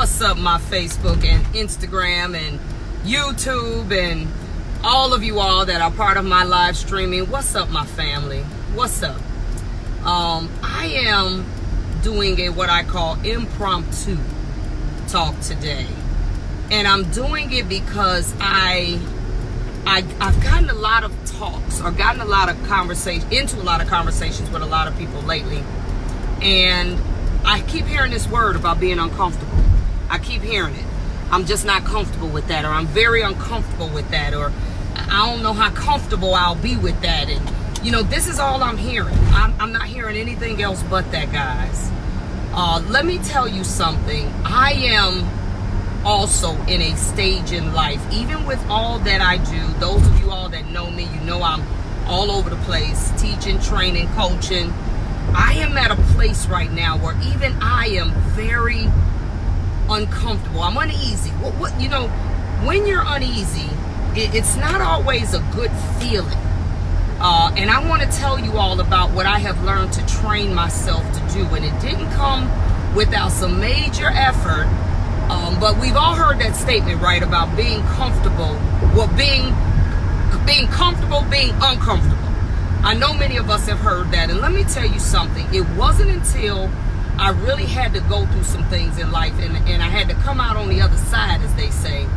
What's up, my Facebook and Instagram and YouTube and all of you all that are part of my live streaming? What's up, my family? What's up? I am doing what I call impromptu talk today, and I'm doing it because I've gotten a lot of talks or gotten a lot of into a lot of conversations with a lot of people lately, and I keep hearing this word about being uncomfortable. I keep hearing it. I'm just not comfortable with that, or I'm very uncomfortable with that, or I don't know how comfortable I'll be with that. And this is all I'm hearing. I'm not hearing anything else but that, guys. Let me tell you something. I am also in a stage in life, even with all that I do. Those of you all that know me, you know I'm all over the place, teaching, training, coaching. I am at a place right now where even I am very uncomfortable. I'm uneasy. When you're uneasy, it's not always a good feeling. And I want to tell you all about what I have learned to train myself to do. And it didn't come without some major effort. But we've all heard that statement, right, about being comfortable. Well, being comfortable, being uncomfortable. I know many of us have heard that. And let me tell you something. It wasn't until I really had to go through some things in life and I had to come out on the other side, as they say,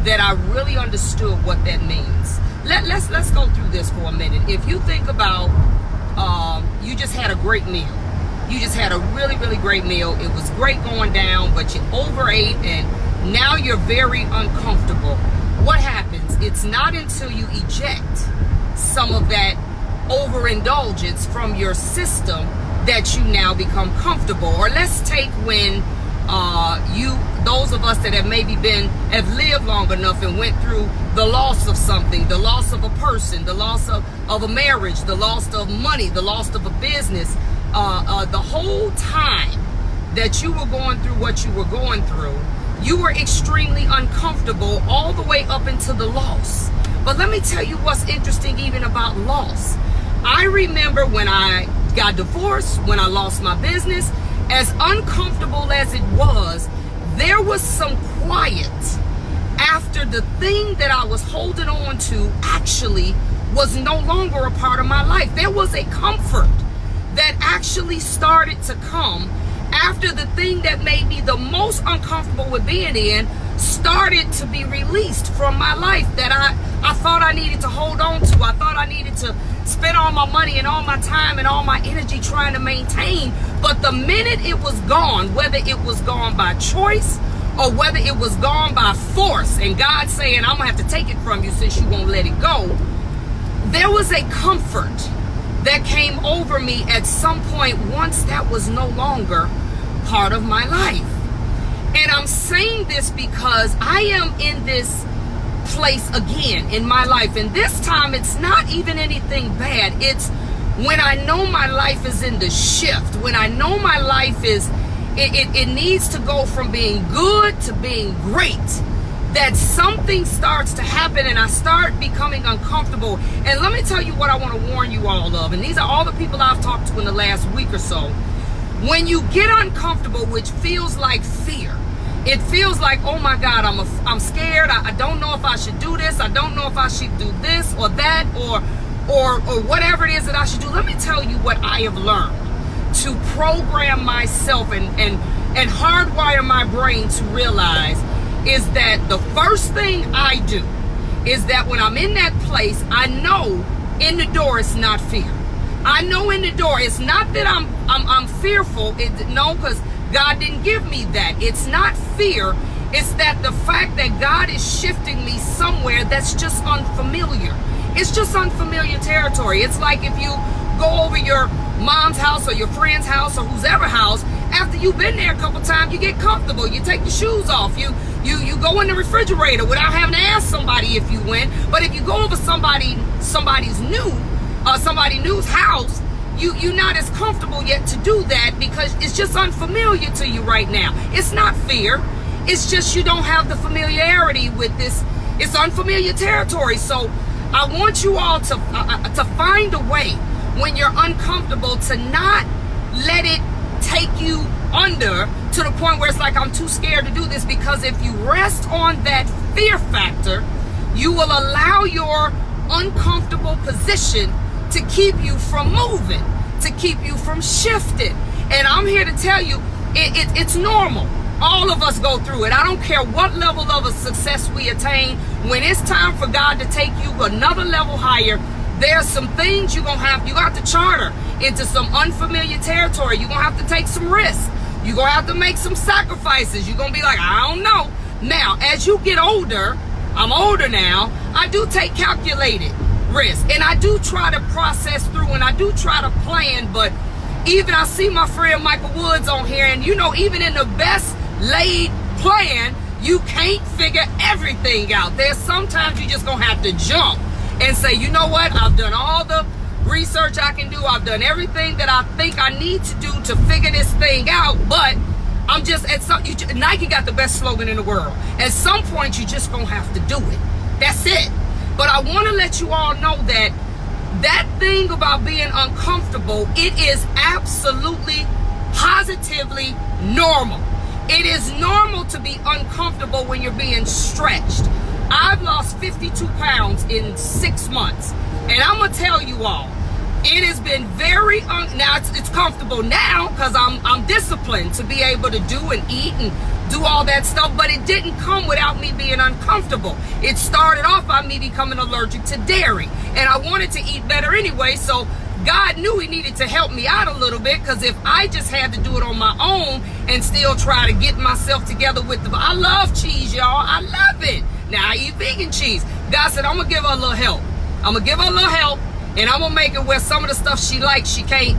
that I really understood what that means. Let's go through this for a minute. If you think about you just had a great meal. You just had a really, really great meal. It was great going down, but you overate and now you're very uncomfortable. What happens? It's not until you eject some of that overindulgence from your system that you now become comfortable. Or let's take when those of us that have lived long enough and went through the loss of something, the loss of a person, the loss of a marriage, the loss of money, the loss of a business, the whole time that you were going through what you were going through, you were extremely uncomfortable all the way up into the loss. But let me tell you what's interesting even about loss. I remember when I got divorced, when I lost my business, as uncomfortable as it was, there was some quiet after the thing that I was holding on to actually was no longer a part of my life. There was a comfort that actually started to come after the thing that made me the most uncomfortable with being in started to be released from my life, that I thought I needed to hold on to. I thought I needed to spend all my money and all my time and all my energy trying to maintain. But the minute it was gone, whether it was gone by choice or whether it was gone by force, and God saying, I'm going to have to take it from you since you won't let it go, there was a comfort that came over me at some point once that was no longer part of my life. And I'm saying this because I am in this place again in my life, and this time it's not even anything bad. It's when I know my life is in the shift, when I know my life is it needs to go from being good to being great, that something starts to happen and I start becoming uncomfortable. And let me tell you what I want to warn you all of, and these are all the people I've talked to in the last week or so. When you get uncomfortable, which feels like fear, it feels like, oh my God, I'm scared. I don't know if I should do this. I don't know if I should do this or that or whatever it is that I should do. Let me tell you what I have learned to program myself and hardwire my brain to realize is that the first thing I do is that when I'm in that place, I know in the door it's not fear. I know in the door it's not that I'm fearful. No, because God didn't give me that. It's not fear. It's that the fact that God is shifting me somewhere that's just unfamiliar. It's just unfamiliar territory. It's like if you go over your mom's house or your friend's house or whose ever house, after you've been there a couple times, you get comfortable. You take your shoes off. You go in the refrigerator without having to ask somebody if you went. But if you go over somebody's new's house, you're not as comfortable yet to do that because it's just unfamiliar to you right now. It's not fear. It's just you don't have the familiarity with this. It's unfamiliar territory. So I want you all to find a way when you're uncomfortable to not let it take you under to the point where it's like, I'm too scared to do this. Because if you rest on that fear factor, you will allow your uncomfortable position to keep you from moving, to keep you from shifting. And I'm here to tell you, it's normal. All of us go through it. I don't care what level of a success we attain. When it's time for God to take you another level higher, there's some things you got to charter into some unfamiliar territory. You're going to have to take some risks. You're going to have to make some sacrifices. You're going to be like, I don't know. Now, as you get older, I'm older now, I do take calculated risks. And I do try to process through, and I do try to plan. But even I see my friend Michael Woods on here, and even in the best laid plan, you can't figure everything out. There's sometimes you just going to have to jump and say, you know what? I've done all the research I can do. I've done everything that I think I need to do to figure this thing out. But I'm just Nike got the best slogan in the world. At some point, you just gonna have to do it. That's it. But I want to let you all know that thing about being uncomfortable, it is absolutely, positively normal. It is normal to be uncomfortable when you're being stretched. I've lost 52 pounds in 6 months. And I'm going to tell you all, it has been very, now it's comfortable now because I'm disciplined to be able to do and eat and do all that stuff. But it didn't come without me being uncomfortable. It started off by me becoming allergic to dairy. And I wanted to eat better anyway. So God knew he needed to help me out a little bit, because if I just had to do it on my own and still try to get myself together with I love cheese, y'all. I love it. Now I eat vegan cheese. God said, I'm going to give her a little help. I'm going to give her a little help, and I'm going to make it where some of the stuff she likes, she can't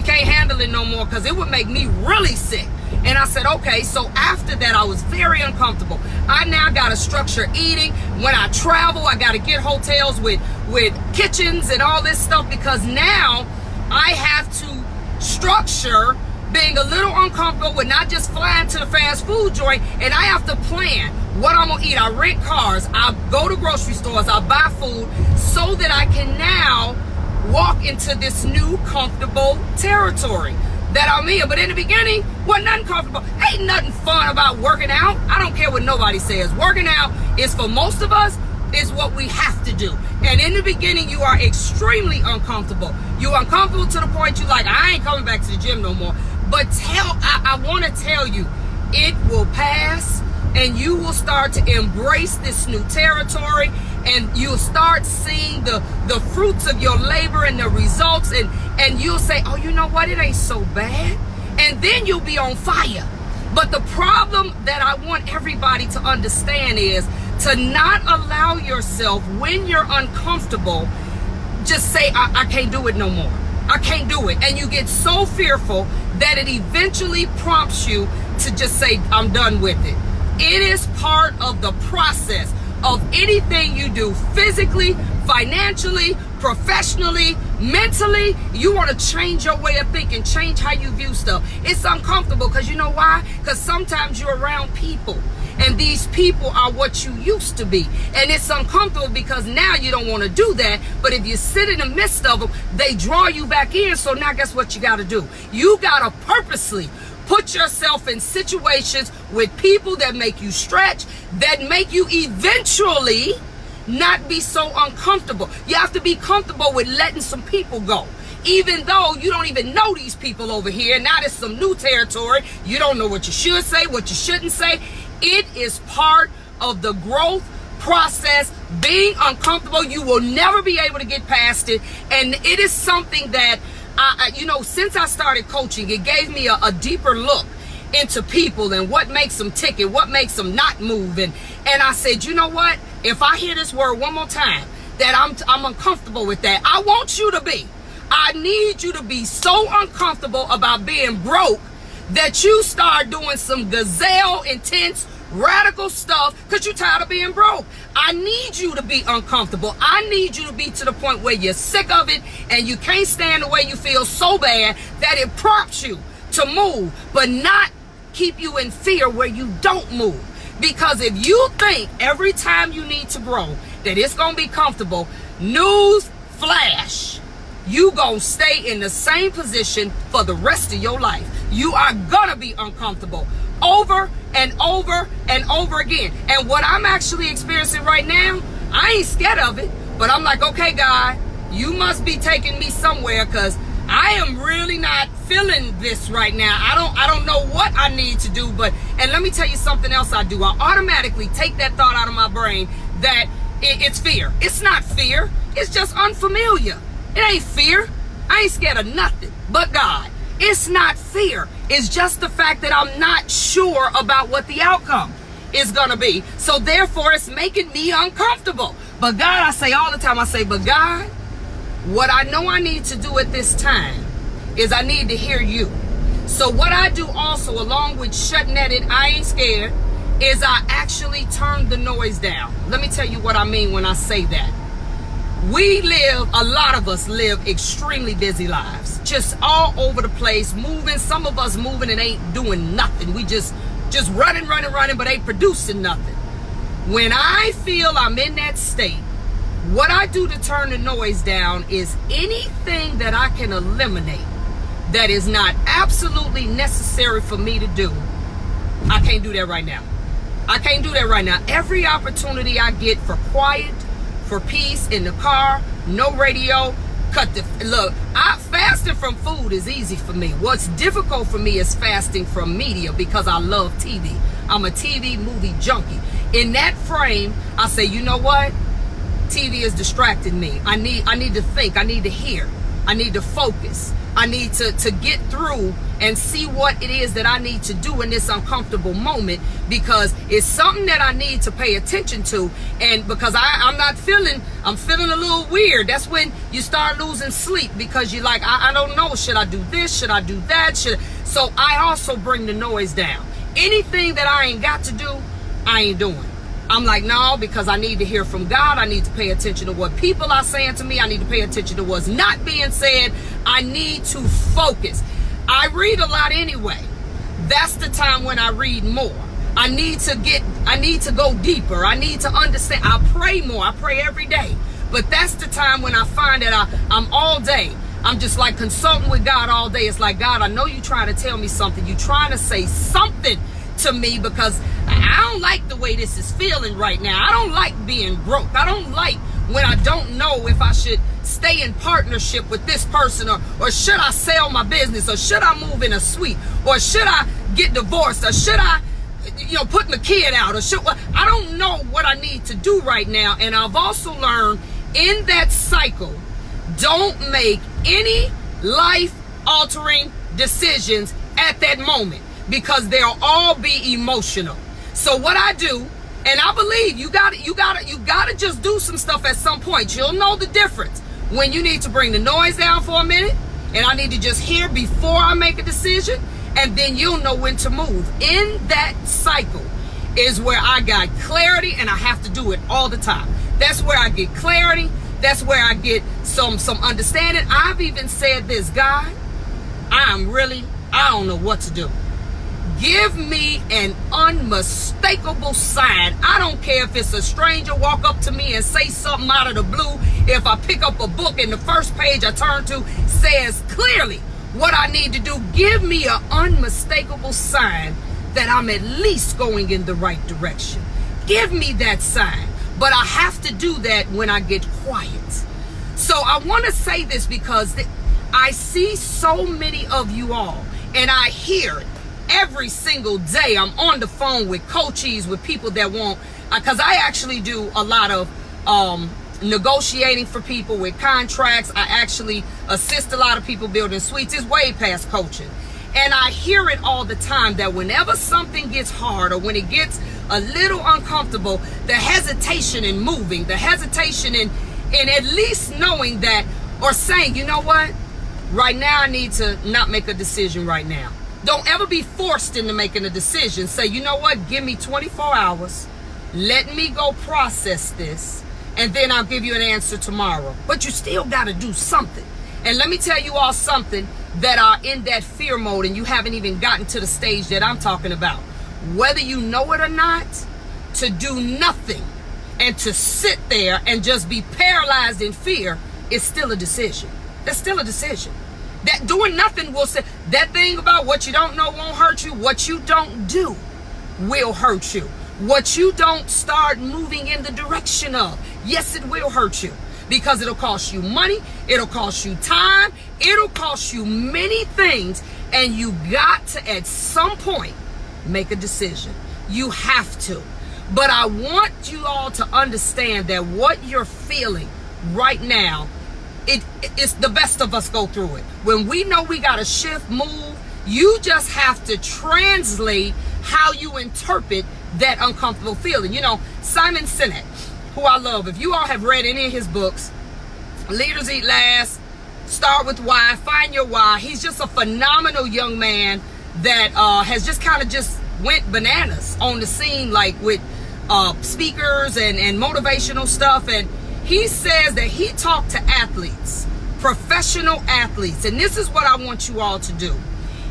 handle it no more, because it would make me really sick. And I said, okay. So after that, I was very uncomfortable. I now got to structure eating. When I travel, I got to get hotels with kitchens and all this stuff, because now I have to structure being a little uncomfortable with not just flying to the fast food joint, and I have to plan what I'm gonna eat. I rent cars, I go to grocery stores, I buy food, so that I can now walk into this new comfortable territory that I'm in. But in the beginning, wasn't nothing comfortable. Ain't nothing fun about working out. I don't care what nobody says. Working out is, for most of us, is what we have to do. And in the beginning, you are extremely uncomfortable. You're uncomfortable to the point you like, I ain't coming back to the gym no more. But I want to tell you, it will pass, and you will start to embrace this new territory, and you'll start seeing the fruits of your labor and the results, and you'll say, oh, you know what, it ain't so bad. And then you'll be on fire. But the problem that I want everybody to understand is to not allow yourself, when you're uncomfortable, just say, I can't do it no more. I can't do it. And you get so fearful that it eventually prompts you to just say, I'm done with it. It is part of the process of anything you do, physically, financially, professionally, mentally. You want to change your way of thinking, change how you view stuff. It's uncomfortable because you know why? Because sometimes you're around people, and these people are what you used to be. And it's uncomfortable because now you don't want to do that. But if you sit in the midst of them, they draw you back in. So now guess what you got to do? You got to purposely put yourself in situations with people that make you stretch, that make you eventually not be so uncomfortable. You have to be comfortable with letting some people go. Even though you don't even know these people over here. Now there's some new territory. You don't know what you should say, what you shouldn't say. It is part of the growth process. Being uncomfortable, you will never be able to get past it. And it is something that, since I started coaching, it gave me a deeper look into people and what makes them tick and what makes them not move. And I said, you know what? If I hear this word one more time, that I'm uncomfortable with that, I want you to be. I need you to be so uncomfortable about being broke that you start doing some gazelle intense radical stuff because you're tired of being broke. I need you to be uncomfortable. I need you to be to the point where you're sick of it and you can't stand the way you feel so bad that it prompts you to move, but not keep you in fear where you don't move. Because if you think every time you need to grow that it's going to be comfortable, news flash, you gonna stay in the same position for the rest of your life. You are gonna be uncomfortable over and over and over again. And what I'm actually experiencing right now, I ain't scared of it, but I'm like, okay, God, you must be taking me somewhere, because I am really not feeling this right now. I don't know what I need to do, and let me tell you something else I do. I automatically take that thought out of my brain that it's fear. It's not fear. It's just unfamiliar. It ain't fear. I ain't scared of nothing but God. It's not fear. It's just the fact that I'm not sure about what the outcome is going to be. So therefore, it's making me uncomfortable. But God, I say all the time, but God, what I know I need to do at this time is I need to hear you. So what I do also, along with shutting at it, I ain't scared, is I actually turn the noise down. Let me tell you what I mean when I say that. A lot of us live extremely busy lives, just all over the place, moving. Some of us moving and ain't doing nothing. We just running, but ain't producing nothing. When I feel I'm in that state, what I do to turn the noise down is anything that I can eliminate that is not absolutely necessary for me to do. I can't do that right now. I can't do that right now. Every opportunity I get for quiet, for peace in the car, no radio, fasting from food is easy for me. What's difficult for me is fasting from media, because I love TV. I'm a TV movie junkie. In that frame, I say, you know what? TV is distracting me. I need to think. I need to hear. I need to focus. I need to get through and see what it is that I need to do in this uncomfortable moment, because it's something that I need to pay attention to. And because I'm feeling a little weird. That's when you start losing sleep, because you're like, I don't know, should I do this? Should I do that? So I also bring the noise down. Anything that I ain't got to do, I ain't doing. I'm like, no, because I need to hear from God. I need to pay attention to what people are saying to me. I need to pay attention to what's not being said. I need to focus. I read a lot anyway. That's the time when I read more. I need to go deeper. I need to understand. I pray more. I pray every day. But that's the time when I find that I'm all day. I'm just like consulting with God all day. It's like, God, I know you're trying to tell me something. You're trying to say something to me, because I don't like the way this is feeling right now. I don't like being broke. I don't like when I don't know if I should stay in partnership with this person, or should I sell my business, or should I move in a suite, or should I get divorced, or should I put my kid out, or I don't know what I need to do right now. And I've also learned in that cycle, don't make any life altering decisions at that moment, because they'll all be emotional. So what I do, and I believe you gotta just do some stuff at some point. You'll know the difference when you need to bring the noise down for a minute, and I need to just hear before I make a decision, and then you'll know when to move. In that cycle is where I got clarity, and I have to do it all the time. That's where I get clarity. That's where I get some understanding. I've even said this, God, I don't know what to do. Give me an unmistakable sign. I don't care if it's a stranger walk up to me and say something out of the blue. If I pick up a book and the first page I turn to says clearly what I need to do, give me an unmistakable sign that I'm at least going in the right direction. Give me that sign. But I have to do that when I get quiet. So I want to say this because I see so many of you all, and I hear it every single day. I'm on the phone with coaches, with people that want, because I actually do a lot of negotiating for people with contracts. I actually assist a lot of people building suites. It's way past coaching. And I hear it all the time that whenever something gets hard, or when it gets a little uncomfortable, the hesitation in moving, the hesitation in at least knowing that, or saying, you know what, right now I need to not make a decision right now. Don't ever be forced into making a decision. Say, you know what, give me 24 hours. Let me go process this, and then I'll give you an answer tomorrow. But you still got to do something. And let me tell you all something that are in that fear mode, and you haven't even gotten to the stage that I'm talking about. Whether you know it or not, to do nothing and to sit there and just be paralyzed in fear is still a decision. It's still a decision. That doing nothing will say, That thing about what you don't know won't hurt you. What you don't do will hurt you. What you don't start moving in the direction of, yes, it will hurt you, because it'll cost you money, it'll cost you time, it'll cost you many things, and you got to, at some point, make a decision. You have to. But I want you all to understand that what you're feeling right now, it's the best of us go through it. When we know we got to shift, move, you just have to translate how you interpret that uncomfortable feeling. You know, Simon Sinek, who I love, if you all have read any of his books, Leaders Eat Last, Start With Why, Find Your Why, he's just a phenomenal young man that has just kind of just went bananas on the scene, like with speakers and motivational stuff. And he says that he talked to athletes, professional athletes, and this is what I want you all to do.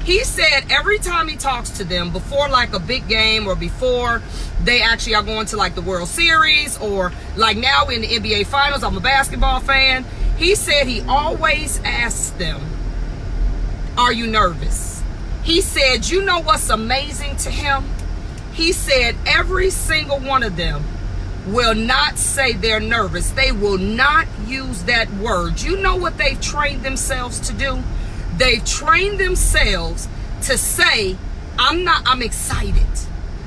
He said every time he talks to them before like a big game, or before they actually are going to like the World Series, or like now in the NBA Finals, I'm a basketball fan, he said he always asks them, are you nervous? He said, you know what's amazing to him? He said every single one of them will not say they're nervous. They will not use that word. You know what they've trained themselves to do? They've trained themselves to say, I'm excited.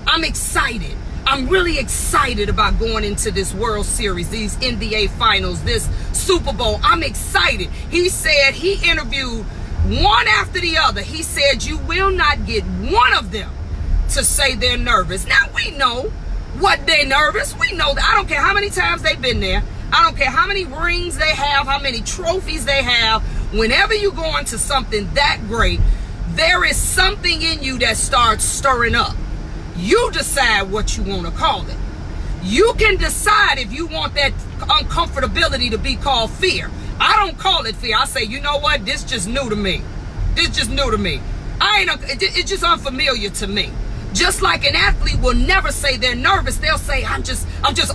I'm excited. I'm really excited about going into this World Series, these NBA Finals, this Super Bowl. I'm excited. He said he interviewed one after the other. He said you will not get one of them to say they're nervous. Now we know what they're nervous. We know that. I don't care how many times they've been there. I don't care how many rings they have, how many trophies they have. Whenever you go into something that great, there is something in you that starts stirring up. You decide what you want to call it. You can decide if you want that uncomfortability to be called fear. I don't call it fear. I say, you know what? This just new to me. This just new to me. It's just unfamiliar to me. Just like an athlete will never say they're nervous. They'll say, I'm just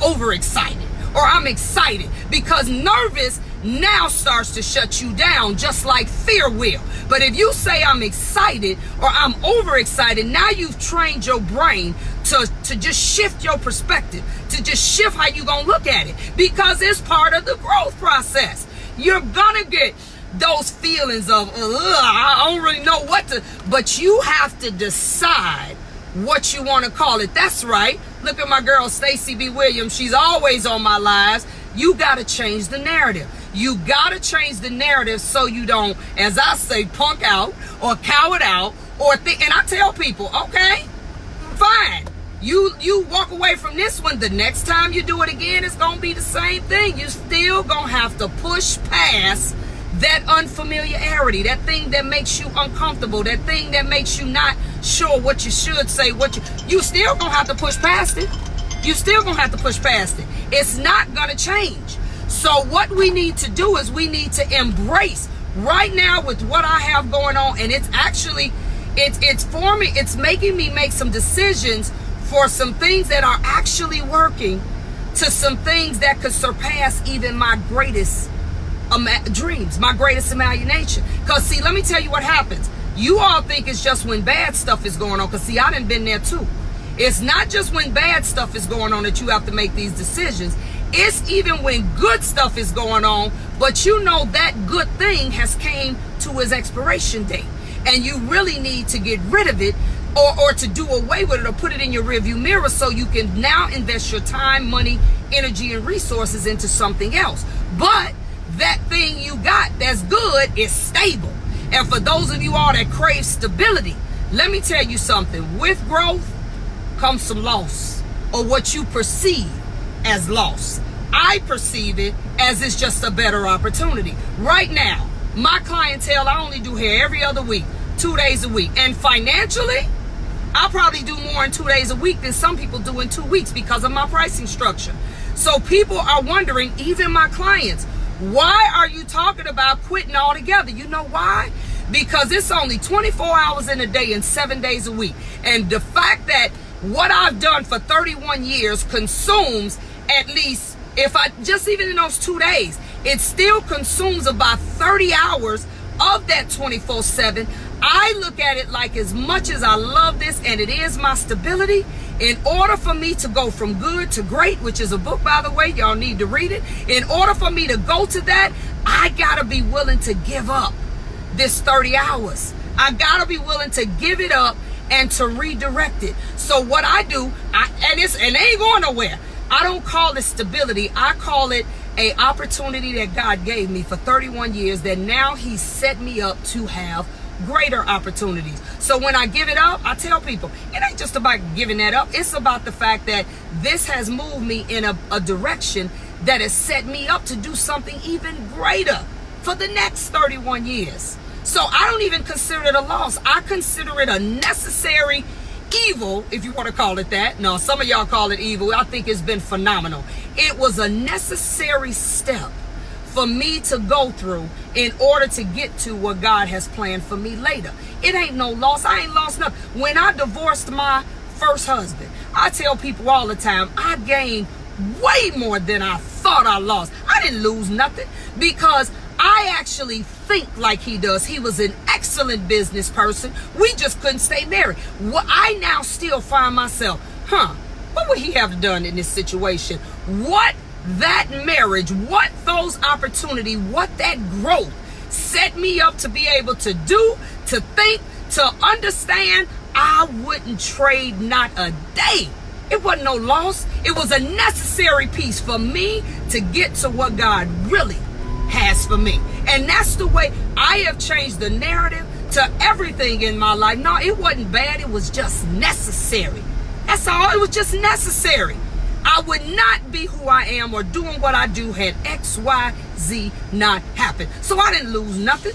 overexcited, or I'm excited, because nervous now starts to shut you down, just like fear will. But if you say I'm excited or I'm overexcited, now you've trained your brain to just shift your perspective, to just shift how you gonna look at it, because it's part of the growth process. You're gonna get those feelings of, I don't really know what to, but you have to decide what you want to call it. That's right. Look at my girl, Stacey B. Williams. She's always on my lives. You got to change the narrative. You got to change the narrative so you don't, as I say, punk out or cow it out, or and I tell people, okay, fine. You walk away from this one. The next time you do it again, it's going to be the same thing. You still going to have to push past that unfamiliarity, that thing that makes you uncomfortable, that thing that makes you not sure what you should say, you still gonna have to push past it. You still gonna have to push past it. It's not gonna change. So what we need to do is we need to embrace right now with what I have going on, and it's actually, it's for me, it's making me make some decisions for some things that are actually working, to some things that could surpass even my greatest dreams, my greatest imagination. Because see, let me tell you what happens. You all think it's just when bad stuff is going on, because see, I done been there too. It's not just when bad stuff is going on that you have to make these decisions. It's even when good stuff is going on, but you know that good thing has came to its expiration date, and you really need to get rid of it, or to do away with it, or put it in your rearview mirror, so you can now invest your time, money, energy, and resources into something else. But that thing you got that's good is stable. And for those of you all that crave stability, let me tell you something. With growth comes some loss, or what you perceive as loss. I perceive it as it's just a better opportunity. Right now, my clientele, I only do hair every other week, 2 days a week. And financially, I probably do more in 2 days a week than some people do in 2 weeks, because of my pricing structure. So people are wondering, even my clients, why are you talking about quitting altogether? You know why? Because it's only 24 hours in a day and 7 days a week. And the fact that what I've done for 31 years consumes at least, if I just even in those 2 days, it still consumes about 30 hours of that 24/7. I look at it like, as much as I love this and it is my stability, in order for me to go from good to great, which is a book, by the way, y'all need to read it. In order for me to go to that, I gotta be willing to give up this 30 hours. I gotta be willing to give it up and to redirect it. So what I do, and it ain't going nowhere. I don't call it stability. I call it a opportunity that God gave me for 31 years that now He set me up to have greater opportunities. So when I give it up, I tell people, it ain't just about giving that up. It's about the fact that this has moved me in a direction that has set me up to do something even greater for the next 31 years. So I don't even consider it a loss. I consider it a necessary evil, if you want to call it that. No, some of y'all call it evil. I think it's been phenomenal. It was a necessary step for me to go through in order to get to what God has planned for me later. It ain't no loss. I ain't lost nothing. When I divorced my first husband, I tell people all the time, I gained way more than I thought I lost. I didn't lose nothing because I actually think like he does. He was an excellent business person. We just couldn't stay married. I now still find myself, what would he have done in this situation? What that marriage, what those opportunities, what that growth set me up to be able to do, to think, to understand. I wouldn't trade not a day. It wasn't no loss. It was a necessary piece for me to get to what God really has for me. And that's the way I have changed the narrative to everything in my life. No, it wasn't bad. It was just necessary. That's all. It was just necessary. I would not be who I am or doing what I do had X, Y, Z not happened. So I didn't lose nothing.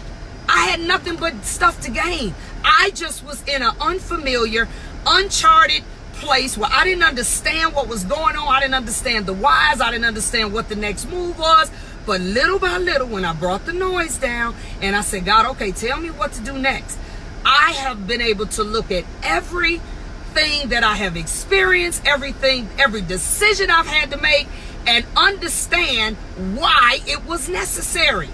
I had nothing but stuff to gain. I just was in an unfamiliar, uncharted place where I didn't understand what was going on. I didn't understand the whys. I didn't understand what the next move was. But little by little, when I brought the noise down and I said, God, okay, tell me what to do next, I have been able to look at everything that I have experienced, every decision I've had to make, and understand why it was necessary.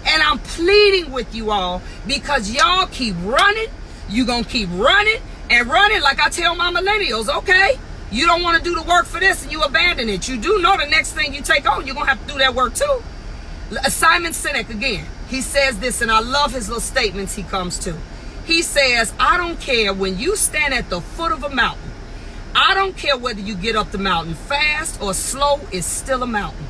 And I'm pleading with you all, because y'all keep running. You're going to keep running and running. Like I tell my millennials, okay, you don't want to do the work for this and you abandon it. You do know the next thing you take on, you're going to have to do that work too. Simon Sinek again, he says this, and I love his little statements he comes to. He says, I don't care when you stand at the foot of a mountain. I don't care whether you get up the mountain fast or slow, it's still a mountain.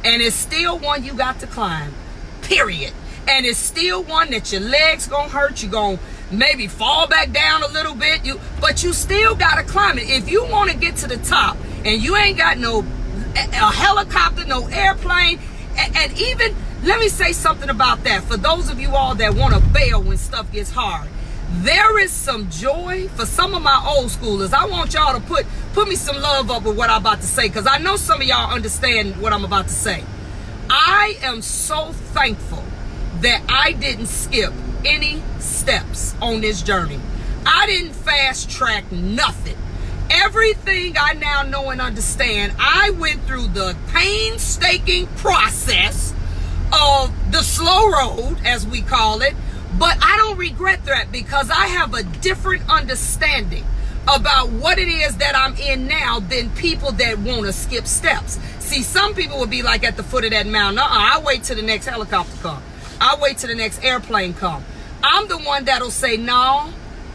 And it's still one you got to climb, period. And it's still one that your legs gonna hurt. You're gonna maybe fall back down a little bit. But you still gotta climb it. If you want to get to the top and you ain't got a helicopter, no airplane, and even, let me say something about that. For those of you all that want to bail when stuff gets hard, there is some joy for some of my old schoolers. I want y'all to put me some love up with what I'm about to say, because I know some of y'all understand what I'm about to say. I am so thankful that I didn't skip any steps on this journey. I didn't fast track nothing. Everything I now know and understand, I went through the painstaking process of the slow road, as we call it, but I don't regret that, because I have a different understanding about what it is that I'm in now than people that want to skip steps. See, some people will be like at the foot of that mountain, I'll wait till the next helicopter come. I'll wait till the next airplane come. I'm the one that'll say, no,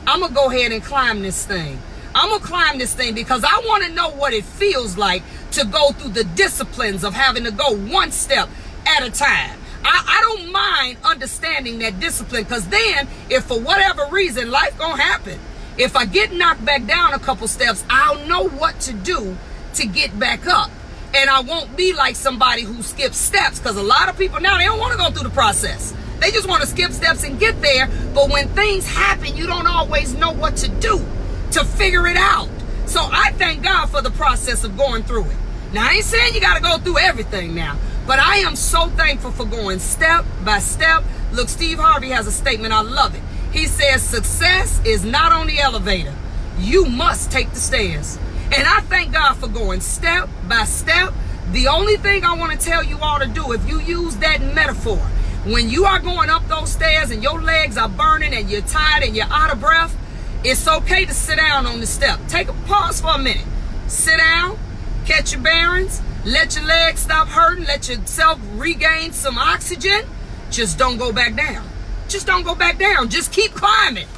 I'm going to go ahead and climb this thing. I'm going to climb this thing because I want to know what it feels like to go through the disciplines of having to go one step at a time. I don't mind understanding that discipline, because then if for whatever reason life gonna happen, if I get knocked back down a couple steps, I'll know what to do to get back up. And I won't be like somebody who skips steps, because a lot of people now, they don't want to go through the process. They just want to skip steps and get there. But when things happen, you don't always know what to do to figure it out. So I thank God for the process of going through it. Now, I ain't saying you got to go through everything now, but I am so thankful for going step by step. Look, Steve Harvey has a statement. I love it. He says, success is not on the elevator. You must take the stairs. And I thank God for going step by step. The only thing I want to tell you all to do, if you use that metaphor, When you are going up those stairs and your legs are burning and you're tired and you're out of breath, it's okay to sit down on the step. Take a pause for a minute. Sit down, catch your bearings, let your legs stop hurting, let yourself regain some oxygen. Just don't go back down. Just don't go back down. Just keep climbing.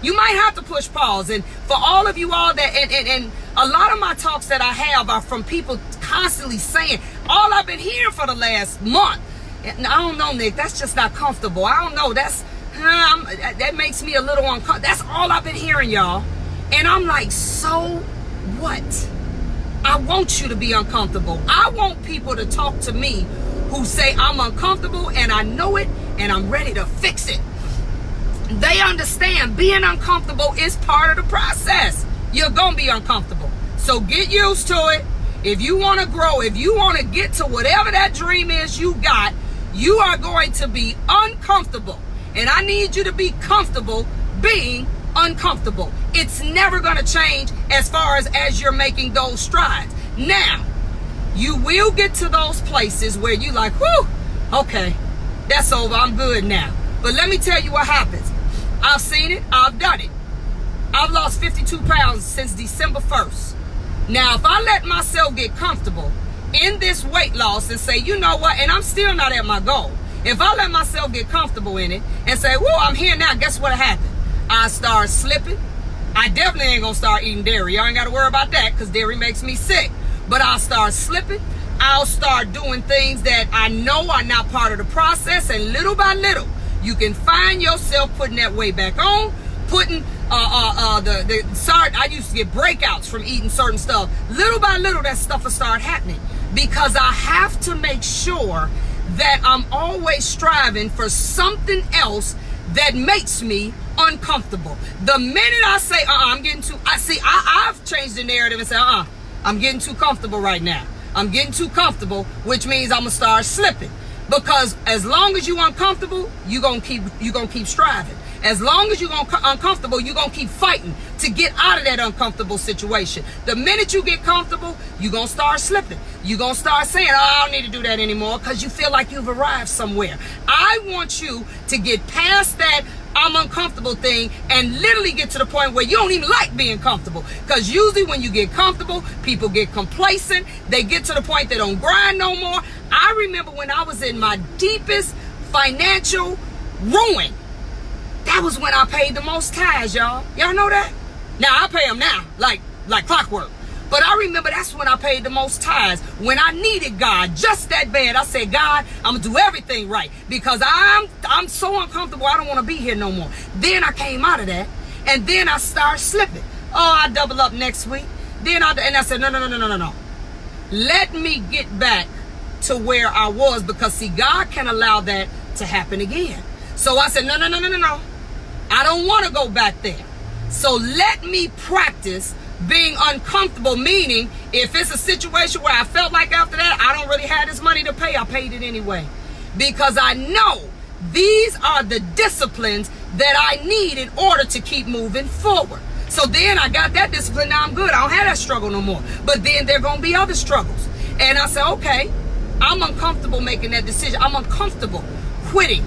You might have to push pause. And for all of you all that, and a lot of my talks that I have are from people constantly saying, all I've been hearing for the last month, and I don't know, Nick, that's just not comfortable. I don't know, that makes me a little uncomfortable. That's all I've been hearing, y'all. And I'm like, so what? I want you to be uncomfortable. I want people to talk to me who say I'm uncomfortable and I know it and I'm ready to fix it. They understand being uncomfortable is part of the process. You're going to be uncomfortable. So get used to it. If you want to grow, if you want to get to whatever that dream is you got, you are going to be uncomfortable. And I need you to be comfortable being uncomfortable. It's never going to change as far as you're making those strides. Now, you will get to those places where you like, whew, okay, that's over. I'm good now. But let me tell you what happens. I've seen it. I've done it. I've lost 52 pounds since December 1st. Now, if I let myself get comfortable in this weight loss and say, you know what, and I'm still not at my goal. If I let myself get comfortable in it and say, whoa, I'm here now, guess what happened? I start slipping. I definitely ain't going to start eating dairy. Y'all ain't got to worry about that because dairy makes me sick. But I'll start slipping. I'll start doing things that I know are not part of the process. And little by little, you can find yourself putting that weight back on, putting I used to get breakouts from eating certain stuff. Little by little, that stuff will start happening because I have to make sure that I'm always striving for something else that makes me uncomfortable. The minute I say, I'm getting too, I've changed the narrative and said, I'm getting too comfortable right now. I'm getting too comfortable, which means I'm gonna start slipping. Because as long as you're uncomfortable, you're gonna keep striving. As long as you're uncomfortable, you're gonna keep fighting to get out of that uncomfortable situation. The minute you get comfortable, you're gonna start slipping. You're gonna start saying, I don't need to do that anymore, because you feel like you've arrived somewhere. I want you to get past that I'm uncomfortable thing and literally get to the point where you don't even like being comfortable. Because usually when you get comfortable, people get complacent. They get to the point they don't grind no more. I remember when I was in my deepest financial ruin, that was when I paid the most tithes, y'all. Y'all know that? Now I pay them now, like clockwork. But I remember that's when I paid the most tithes. When I needed God just that bad, I said, God, I'm gonna do everything right because I'm so uncomfortable. I don't want to be here no more. Then I came out of that, and then I started slipping. Oh, I double up next week. And I said, no. Let me get back to where I was, because see, God can allow that to happen again. So I said, no. I don't want to go back there. So let me practice being uncomfortable, meaning if it's a situation where I felt like after that I don't really have this money to pay, I paid it anyway. Because I know these are the disciplines that I need in order to keep moving forward. So then I got that discipline. Now I'm good. I don't have that struggle no more. But then there are going to be other struggles. And I said, okay, I'm uncomfortable making that decision. I'm uncomfortable quitting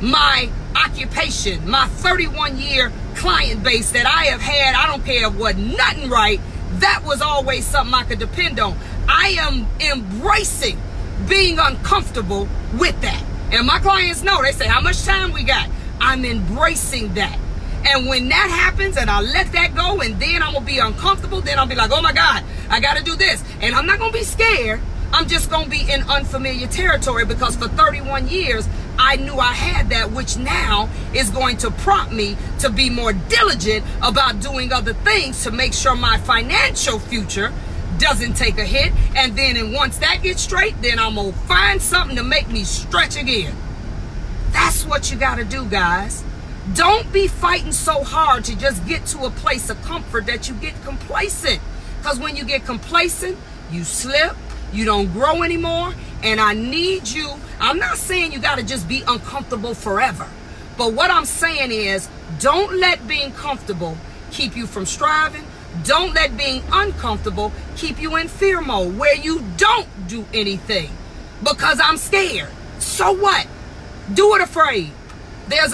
my occupation, my 31-year client base that I have had. I don't care what, nothing right. That was always something I could depend on. I am embracing being uncomfortable with that. And my clients know, they say, how much time we got? I'm embracing that. And when that happens and I let that go, and then I'm going to be uncomfortable, then I'll be like, oh my God, I got to do this. And I'm not going to be scared. I'm just going to be in unfamiliar territory, because for 31 years, I knew I had that, which now is going to prompt me to be more diligent about doing other things to make sure my financial future doesn't take a hit. And then once that gets straight, then I'm going to find something to make me stretch again. That's what you got to do, guys. Don't be fighting so hard to just get to a place of comfort that you get complacent. Because when you get complacent, you slip, you don't grow anymore. And I need you, I'm not saying you got to just be uncomfortable forever. But what I'm saying is, don't let being comfortable keep you from striving. Don't let being uncomfortable keep you in fear mode where you don't do anything. Because I'm scared. So what? Do it afraid. There's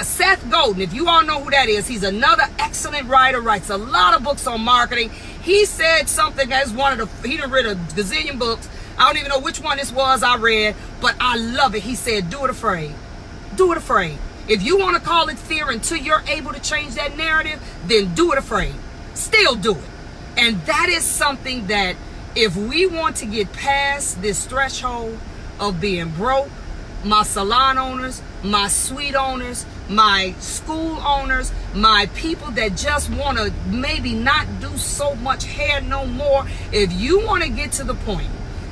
Seth Godin. If you all know who that is, he's another excellent writer, writes a lot of books on marketing. He said something as he done read a gazillion books. I don't even know which one this was I read, but I love it. He said, do it afraid. Do it afraid. If you want to call it fear until you're able to change that narrative, then do it afraid. Still do it. And that is something that if we want to get past this threshold of being broke, my salon owners, my suite owners, my school owners, my people that just want to maybe not do so much hair no more, if you want to get to the point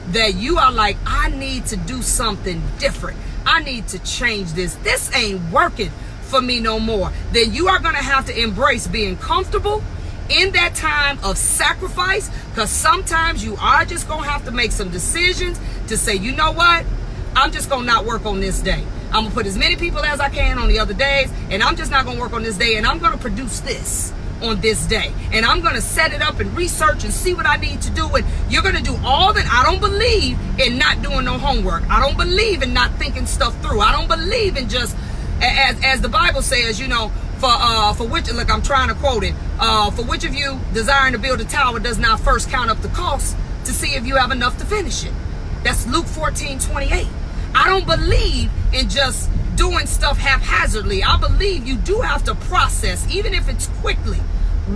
that you are like, I need to do something different, I need to change this ain't working for me no more, then you are going to have to embrace being comfortable in that time of sacrifice, because sometimes you are just going to have to make some decisions to say, you know what, I'm just going to not work on this day. I'm going to put as many people as I can on the other days, and I'm just not going to work on this day, and I'm going to produce this on this day, and I'm going to set it up and research and see what I need to do, and you're going to do all that. I don't believe in not doing no homework. I don't believe in not thinking stuff through. I don't believe in just, as the Bible says, you know, for which, look, I'm trying to quote it, for which of you desiring to build a tower does not first count up the cost to see if you have enough to finish it. That's Luke 14:28. I don't believe in just doing stuff haphazardly. I believe you do have to process, even if it's quickly,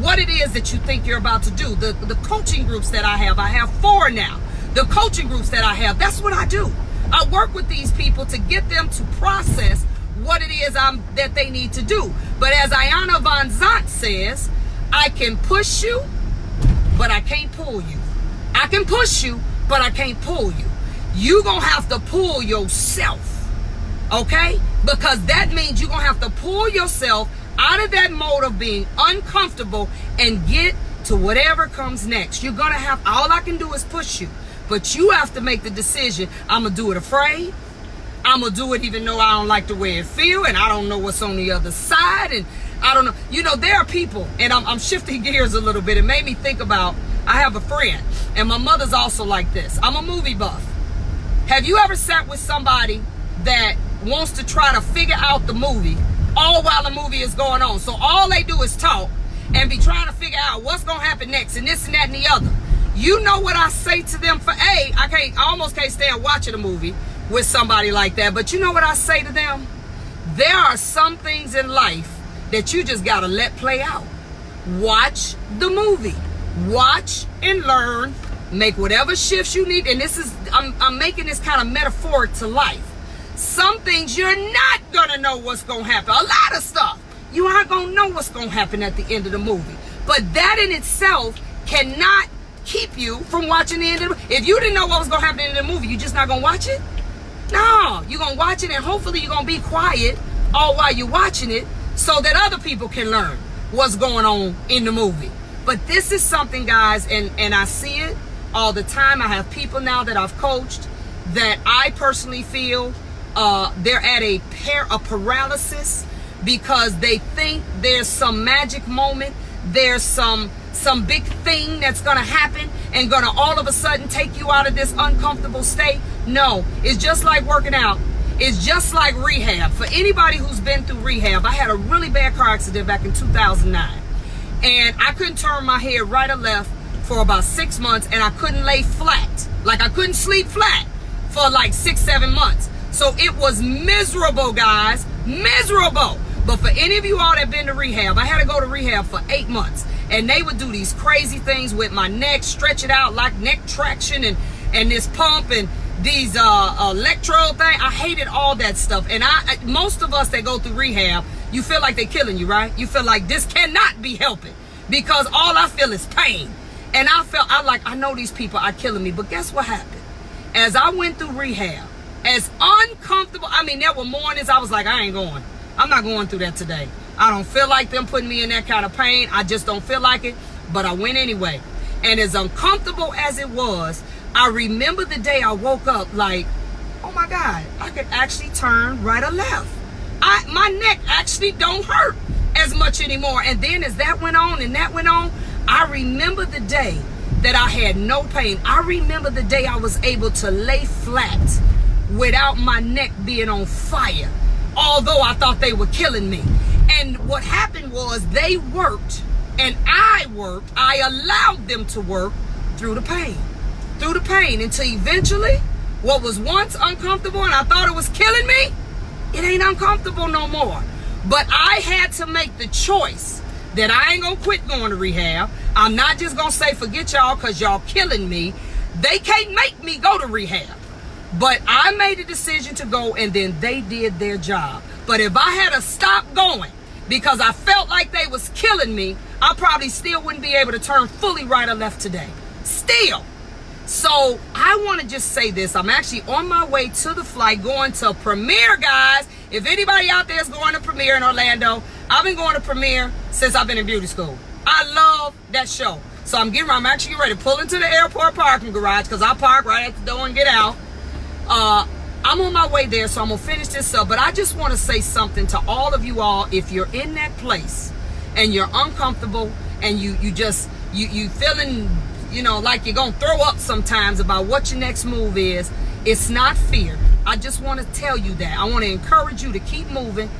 what it is that you think you're about to do. The coaching groups that I have 4 now. The coaching groups that I have, that's what I do. I work with these people to get them to process what it is that they need to do. But as Iyanla Vanzant says, I can push you, but I can't pull you. I can push you, but I can't pull you. You're going to have to pull yourself, okay? Because that means you're going to have to pull yourself out of that mode of being uncomfortable and get to whatever comes next. You're going to have, all I can do is push you. But you have to make the decision, I'm going to do it afraid. I'm going to do it even though I don't like the way it feels, and I don't know what's on the other side, and I don't know. You know, there are people, and I'm shifting gears a little bit. It made me think about, I have a friend, and my mother's also like this. I'm a movie buff. Have you ever sat with somebody that wants to try to figure out the movie all while the movie is going on? So all they do is talk and be trying to figure out what's going to happen next and this and that and the other. You know what I say to them? I almost can't stand watching a movie with somebody like that. But you know what I say to them? There are some things in life that you just got to let play out. Watch the movie. Watch and learn. Make whatever shifts you need. And this is, I'm making this kind of metaphoric to life. Some things you're not going to know what's going to happen. A lot of stuff you aren't going to know what's going to happen at the end of the movie. But that in itself cannot keep you from watching the end of the movie. If you didn't know what was going to happen at the end of the movie, you just not going to watch it? No, you're going to watch it, and hopefully you're going to be quiet all while you're watching it so that other people can learn what's going on in the movie. But this is something, guys, and I see it all the time. I have people now that I've coached that I personally feel they're at a paralysis because they think there's some magic moment, there's some big thing that's going to happen and going to all of a sudden take you out of this uncomfortable state. No, it's just like working out. It's just like rehab. For anybody who's been through rehab, I had a really bad car accident back in 2009. And I couldn't turn my head right or left for about 6 months, and I couldn't lay flat. Like I couldn't sleep flat for like 6-7 months. So it was miserable, guys. Miserable. But for any of you all that been to rehab, I had to go to rehab for 8 months. And they would do these crazy things with my neck, stretch it out like neck traction and this pump and these electrode thing. I hated all that stuff. And most of us that go through rehab, you feel like they're killing you, right? You feel like this cannot be helping because all I feel is pain. And I know these people are killing me. But guess what happened? As I went through rehab, as uncomfortable, I mean, there were mornings I was like, I ain't going. I'm not going through that today. I don't feel like them putting me in that kind of pain. I just don't feel like it. But I went anyway. And as uncomfortable as it was, I remember the day I woke up like, oh my God, I could actually turn right or left. My neck actually don't hurt as much anymore. And then as that went on and that went on, I remember the day that I had no pain. I remember the day I was able to lay flat without my neck being on fire, although I thought they were killing me. And what happened was they worked and I worked. I allowed them to work through the pain until eventually what was once uncomfortable and I thought it was killing me, it ain't uncomfortable no more. But I had to make the choice that I ain't gonna quit going to rehab. I'm not just gonna say forget y'all because y'all killing me. They can't make me go to rehab. But I made a decision to go, and then they did their job. But if I had to stop going because I felt like they was killing me, I probably still wouldn't be able to turn fully right or left today. Still. So I want to just say this. I'm actually on my way to the flight going to Premiere, guys. If anybody out there is going to Premiere in Orlando, I've been going to Premiere since I've been in beauty school. I love that show. So I'm actually getting ready to pull into the airport parking garage because I park right at the door and get out. I'm on my way there, so I'm going to finish this up. But I just want to say something to all of you all. If you're in that place and you're uncomfortable and you feeling, like you're going to throw up sometimes about what your next move is, it's not fear. I just want to tell you that. I want to encourage you to keep moving.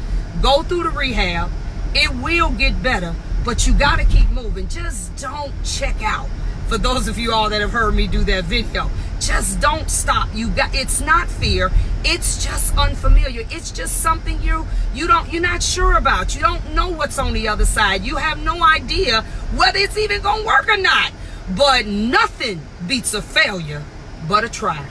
Go through the rehab. It will get better, but you got to keep moving. Just don't check out. For those of you all that have heard me do that video, just don't stop. It's not fear. It's just unfamiliar. It's just something you're not sure about. You don't know what's on the other side. You have no idea whether it's even going to work or not. But nothing beats a failure but a try.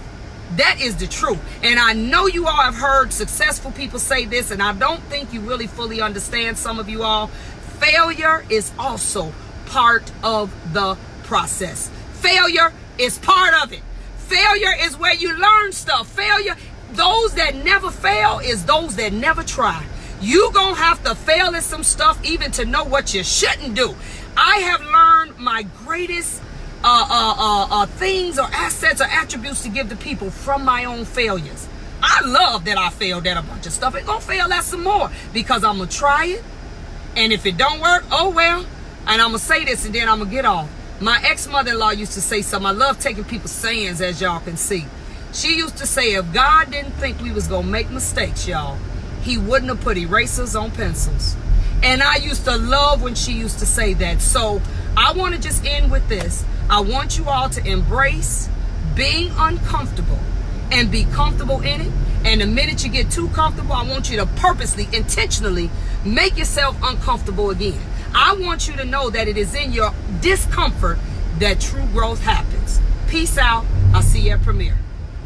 That is the truth. And I know you all have heard successful people say this, and I don't think you really fully understand, some of you all. Failure is also part of the process. Failure is part of it. Failure is where you learn stuff. Failure, those that never fail is those that never try. You gonna have to fail at some stuff even to know what you shouldn't do. I have learned my greatest things or assets or attributes to give to people from my own failures. I love that I failed at a bunch of stuff. It's gonna fail at some more because I'm gonna try it, and if it don't work, oh well. And I'm gonna say this and then I'm gonna get off. My ex-mother-in-law used to say something. I love taking people's sayings, as y'all can see. She used to say, if God didn't think we was gonna make mistakes, y'all, he wouldn't have put erasers on pencils. And I used to love when she used to say that. So I want to just end with this. I want you all to embrace being uncomfortable and be comfortable in it. And the minute you get too comfortable, I want you to purposely, intentionally make yourself uncomfortable again. I want you to know that it is in your discomfort that true growth happens. Peace out. I'll see you at Premiere.